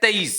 23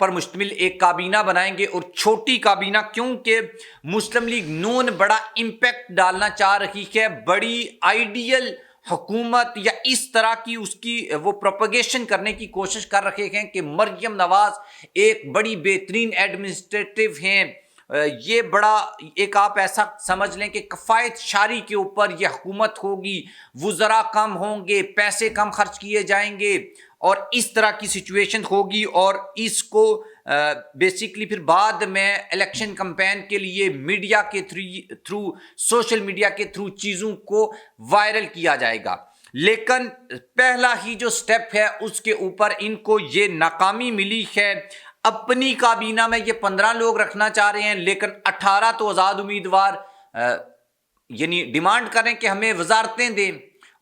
پر مشتمل ایک کابینہ بنائیں گے، اور چھوٹی کابینہ کیونکہ مسلم لیگ نون بڑا امپیکٹ ڈالنا چاہ رہی ہے، بڑی آئیڈیل حکومت یا اس طرح کی اس کی وہ پروپیگیشن کرنے کی کوشش کر رہے ہیں کہ مریم نواز ایک بڑی بہترین ایڈمنسٹریٹو ہیں، یہ بڑا ایک آپ ایسا سمجھ لیں کہ کفایت شاری کے اوپر یہ حکومت ہوگی، وزراء کم ہوں گے، پیسے کم خرچ کیے جائیں گے، اور اس طرح کی سچویشن ہوگی، اور اس کو بیسیکلی پھر بعد میں الیکشن کمپین کے لیے میڈیا کے تھرو سوشل میڈیا کے تھرو چیزوں کو وائرل کیا جائے گا۔ لیکن پہلا ہی جو سٹیپ ہے اس کے اوپر ان کو یہ ناکامی ملی ہے۔ اپنی کابینہ میں یہ 15 لوگ رکھنا چاہ رہے ہیں، لیکن 18 تو آزاد امیدوار یعنی ڈیمانڈ کریں کہ ہمیں وزارتیں دیں،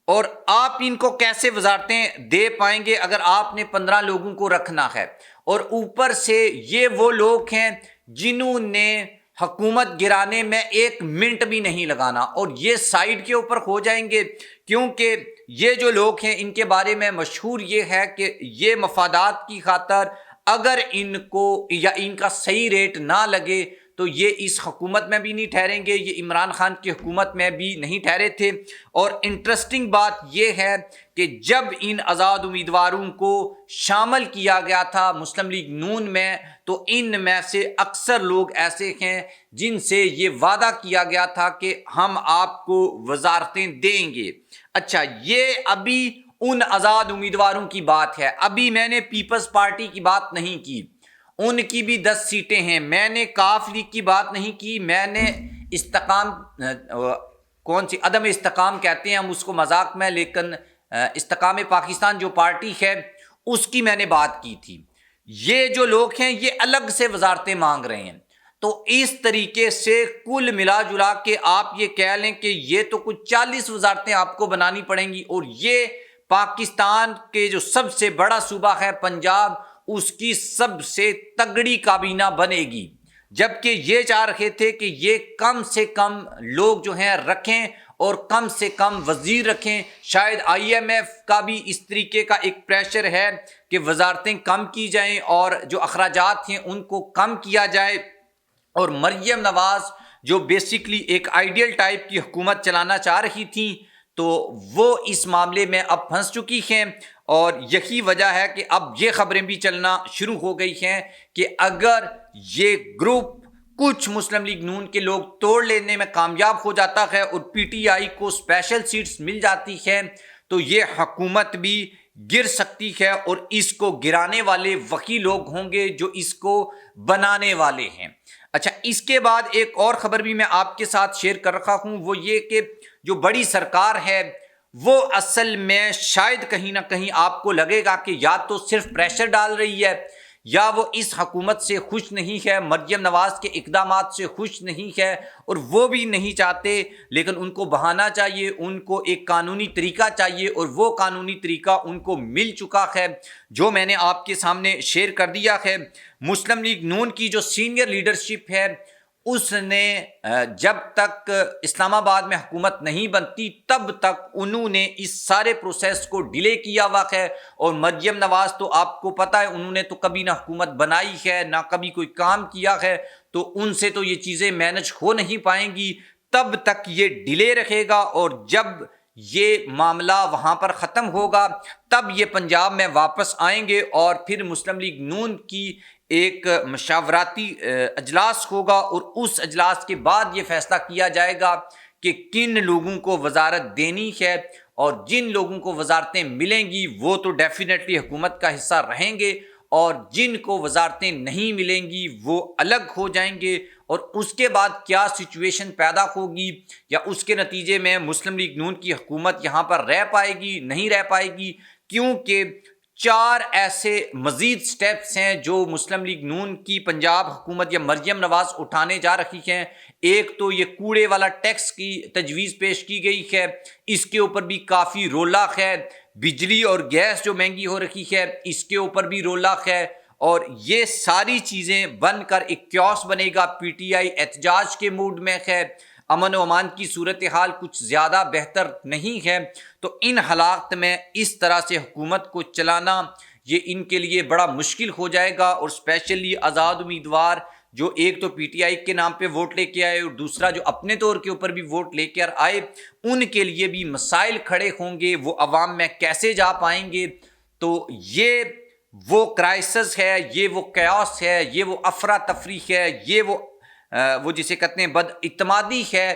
اور آپ ان کو کیسے وزارتیں دے پائیں گے اگر آپ نے 15 لوگوں کو رکھنا ہے؟ اور اوپر سے یہ وہ لوگ ہیں جنہوں نے حکومت گرانے میں 1 منٹ بھی نہیں لگانا، اور یہ سائیڈ کے اوپر ہو جائیں گے، کیونکہ یہ جو لوگ ہیں ان کے بارے میں مشہور یہ ہے کہ یہ مفادات کی خاطر اگر ان کو یا ان کا صحیح ریٹ نہ لگے تو یہ اس حکومت میں بھی نہیں ٹھہریں گے، یہ عمران خان کی حکومت میں بھی نہیں ٹھہرے تھے۔ اور انٹرسٹنگ بات یہ ہے کہ جب ان آزاد امیدواروں کو شامل کیا گیا تھا مسلم لیگ نون میں، تو ان میں سے اکثر لوگ ایسے ہیں جن سے یہ وعدہ کیا گیا تھا کہ ہم آپ کو وزارتیں دیں گے۔ اچھا، یہ ابھی ان آزاد امیدواروں کی بات ہے، ابھی میں نے پیپلز پارٹی کی بات نہیں کی، ان کی بھی 10 سیٹیں ہیں، میں نے کاف لیگ کی بات نہیں کی، میں نے استقام کون سی عدم استقام کہتے ہیں ہم اس کو مذاق میں، لیکن استقام پاکستان جو پارٹی ہے اس کی میں نے بات کی تھی۔ یہ جو لوگ ہیں یہ الگ سے وزارتیں مانگ رہے ہیں، تو اس طریقے سے کل ملا جلا کے آپ یہ کہہ لیں کہ یہ تو کچھ 40 وزارتیں آپ کو بنانی پڑیں گی، اور یہ پاکستان کے جو سب سے بڑا صوبہ ہے پنجاب، اس کی سب سے تگڑی کابینہ بنے گی، جبکہ یہ چاہ رہے تھے کہ یہ کم سے کم لوگ جو ہیں رکھیں اور کم سے کم وزیر رکھیں۔ شاید IMF کا بھی اس طریقے کا ایک پریشر ہے کہ وزارتیں کم کی جائیں اور جو اخراجات ہیں ان کو کم کیا جائے، اور مریم نواز جو بیسیکلی ایک آئیڈیل ٹائپ کی حکومت چلانا چاہ رہی تھیں تو وہ اس معاملے میں اب پھنس چکی ہیں، اور یہی وجہ ہے کہ اب یہ خبریں بھی چلنا شروع ہو گئی ہیں کہ اگر یہ گروپ کچھ مسلم لیگ نون کے لوگ توڑ لینے میں کامیاب ہو جاتا ہے اور PTI کو اسپیشل سیٹس مل جاتی ہے تو یہ حکومت بھی گر سکتی ہے، اور اس کو گرانے والے وہی لوگ ہوں گے جو اس کو بنانے والے ہیں۔ اچھا، اس کے بعد ایک اور خبر بھی میں آپ کے ساتھ شیئر کر رہا ہوں، وہ یہ کہ جو بڑی سرکار ہے وہ اصل میں شاید کہیں نہ کہیں آپ کو لگے گا کہ یا تو صرف پریشر ڈال رہی ہے یا وہ اس حکومت سے خوش نہیں ہے، مریم نواز کے اقدامات سے خوش نہیں ہے، اور وہ بھی نہیں چاہتے، لیکن ان کو بہانا چاہیے، ان کو ایک قانونی طریقہ چاہیے، اور وہ قانونی طریقہ ان کو مل چکا ہے جو میں نے آپ کے سامنے شیئر کر دیا ہے۔ مسلم لیگ نون کی جو سینئر لیڈرشپ ہے اس نے جب تک اسلام آباد میں حکومت نہیں بنتی تب تک انہوں نے اس سارے پروسیس کو ڈیلے کیا ہوا ہے، اور مریم نواز تو آپ کو پتہ ہے انہوں نے تو کبھی نہ حکومت بنائی ہے نہ کبھی کوئی کام کیا ہے، تو ان سے تو یہ چیزیں مینج ہو نہیں پائیں گی، تب تک یہ ڈیلے رہے گا، اور جب یہ معاملہ وہاں پر ختم ہوگا تب یہ پنجاب میں واپس آئیں گے، اور پھر مسلم لیگ نون کی ایک مشاوراتی اجلاس ہوگا، اور اس اجلاس کے بعد یہ فیصلہ کیا جائے گا کہ کن لوگوں کو وزارت دینی ہے، اور جن لوگوں کو وزارتیں ملیں گی وہ تو ڈیفینیٹلی حکومت کا حصہ رہیں گے، اور جن کو وزارتیں نہیں ملیں گی وہ الگ ہو جائیں گے، اور اس کے بعد کیا سچویشن پیدا ہوگی یا اس کے نتیجے میں مسلم لیگ نون کی حکومت یہاں پر رہ پائے گی نہیں رہ پائے گی، کیونکہ 4 ایسے مزید سٹیپس ہیں جو مسلم لیگ نون کی پنجاب حکومت یا مریم نواز اٹھانے جا رہی ہیں۔ ایک تو یہ کوڑے والا ٹیکس کی تجویز پیش کی گئی ہے، اس کے اوپر بھی کافی رولا ہے، بجلی اور گیس جو مہنگی ہو رہی ہے اس کے اوپر بھی رولا ہے، اور یہ ساری چیزیں بن کر ایک کیوس بنے گا۔ PTI احتجاج کے موڈ میں ہے، امن و امان کی صورتحال کچھ زیادہ بہتر نہیں ہے، تو ان حالات میں اس طرح سے حکومت کو چلانا یہ ان کے لیے بڑا مشکل ہو جائے گا، اور اسپیشلی آزاد امیدوار جو ایک تو پی ٹی آئی کے نام پہ ووٹ لے کے آئے اور دوسرا جو اپنے طور کے اوپر بھی ووٹ لے کے آئے، ان کے لیے بھی مسائل کھڑے ہوں گے، وہ عوام میں کیسے جا پائیں گے۔ تو یہ وہ کرائسس ہے، یہ وہ کیاس ہے، یہ وہ افراتفری ہے، یہ وہ جسے کہتے ہیں بد اعتمادی ہے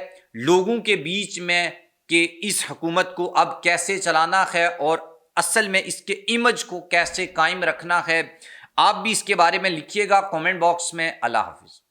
لوگوں کے بیچ میں، کہ اس حکومت کو اب کیسے چلانا ہے اور اصل میں اس کے امیج کو کیسے قائم رکھنا ہے۔ آپ بھی اس کے بارے میں لکھیے گا کامنٹ باکس میں۔ اللہ حافظ۔